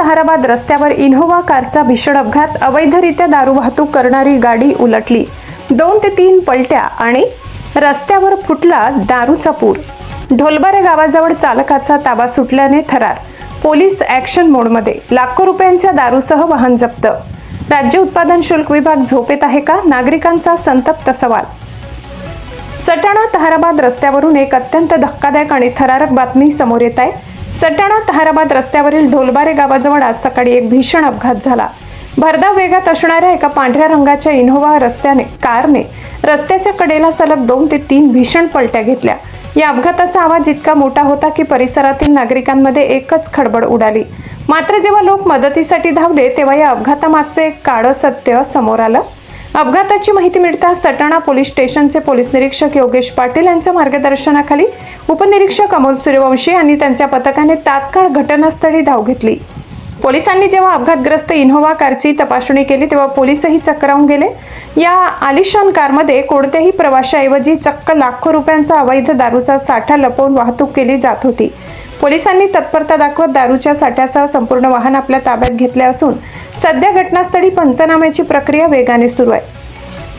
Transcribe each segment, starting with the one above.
ताहराबाद रस्त्यावर इनोव्हा कारचा भीषण अपघात. अवैधरित्या दारू वाहतूक करणारी गाडी उलटली. 2 ते 3 पलट्या आणि रस्त्यावर फुटला दारूचा पूर. ढोलबारे गावाजवळ चालकाचा ताबा सुटल्याने थरार. पोलीस ॲक्शन मोडमध्ये. लाखो रुपयांच्या दारूसह वाहन जप्त. राज्य उत्पादन शुल्क विभाग झोपेत आहे का? नागरिकांचा संतप्त सवाल. सटाणा ताहराबाद रस्त्यावरून एक अत्यंत धक्कादायक आणि थरारक बातमी समोर येत आहे. सटाणा ताहराबाद रस्त्यावरील ढोलबारे गावाजवळ आज सकाळी एक भीषण अपघात झाला. भरधाव वेगात असणाऱ्या एका पांढऱ्या रंगाच्या इनोव्हा कारने रस्त्याच्या कडेला सलग 2 ते 3 भीषण पलट्या घेतल्या. या अपघाताचा आवाज इतका मोठा होता की परिसरातील नागरिकांमध्ये एकच खळबळ उडाली. मात्र जेव्हा लोक मदतीसाठी धावले तेव्हा या अपघातामागचे एक काळं सत्य समोर आलं. अपघाताची माहिती मिळताच सटाणा पोलीस स्टेशनचे पोलीस निरीक्षक योगेश पाटील यांच्या मार्गदर्शनाखाली उपनिरीक्षक अमोल सूर्यवंशी आणि त्यांच्या पथकाने तात्काळ घटनास्थळी धाव घेतली. पोलिसांनी जेव्हा अपघातग्रस्त इनोव्हा कारची तपासणी केली तेव्हा पोलीसही चक्रावून गेले. या आलिशान कारमध्ये कोणत्याही प्रवाशाऐवजी चक्क लाखो रुपयांचा अवैध दारूचा साठा लपवून वाहतूक केली जात होती. पोलिसांनी तत्परता दाखवत दारूच्या साठ्यासह संपूर्ण वाहन आपल्या ताब्यात घेतले असून सध्या घटनास्थळी पंचनाम्याची प्रक्रिया वेगाने सुरू आहे.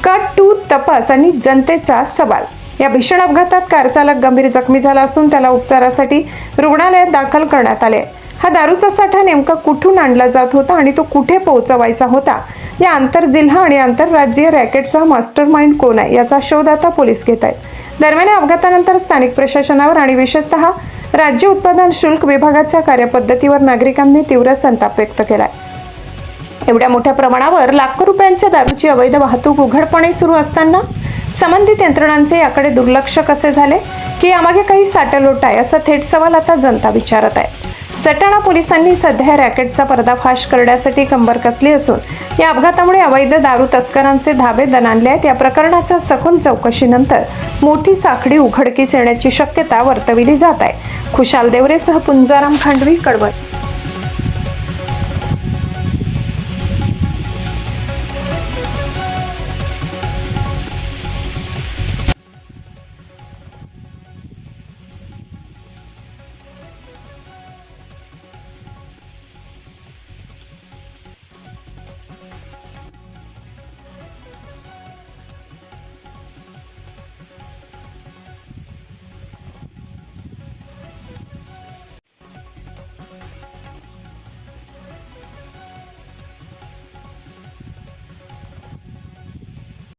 कट टू तपास आणि जनतेचा सवाल. या भीषण अपघातात कार चालक गंभीर जखमी झाला असून त्याला उपचारासाठी रुग्णालयात दाखल करण्यात आले. हा दारूचा साठा नेमका कुठून आणला जात होता आणि तो कुठे पोहोचवायचा होता, या आंतरजिल्हा आणि आंतरराज्यीय रॅकेटचा मास्टरमाइंड कोण आहे याचा शोध आता पोलीस घेत आहेत. दरम्यान या अपघातानंतर स्थानिक प्रशासनावर आणि विशेषतः राज्य उत्पादन शुल्क विभागाच्या कार्यपद्धतीवर नागरिकांनी तीव्र संताप व्यक्त केलाय. एवढ्या मोठ्या प्रमाणावर लाखो रुपयांच्या दारूची अवैध वाहतूक उघडपणे सुरू असताना संबंधित यंत्रणांचे याकडे दुर्लक्ष कसे झाले की यामागे काही साटलोट आहे, असा थेट सवाल आता जनता विचारत आहे. सटाणा पोलिसांनी सध्या रॅकेटचा पर्दाफाश करण्यासाठी कंबर कसली असून या अपघातामुळे अवैध दारू तस्करांचे धाबे दणाणले आहेत. या प्रकरणाच्या सखोल चौकशीनंतर मोठी साखळी उघडकीस येण्याची शक्यता वर्तविली जात आहे. खुशाल देवरेसह पुंजाराम खांडवी, कडवट.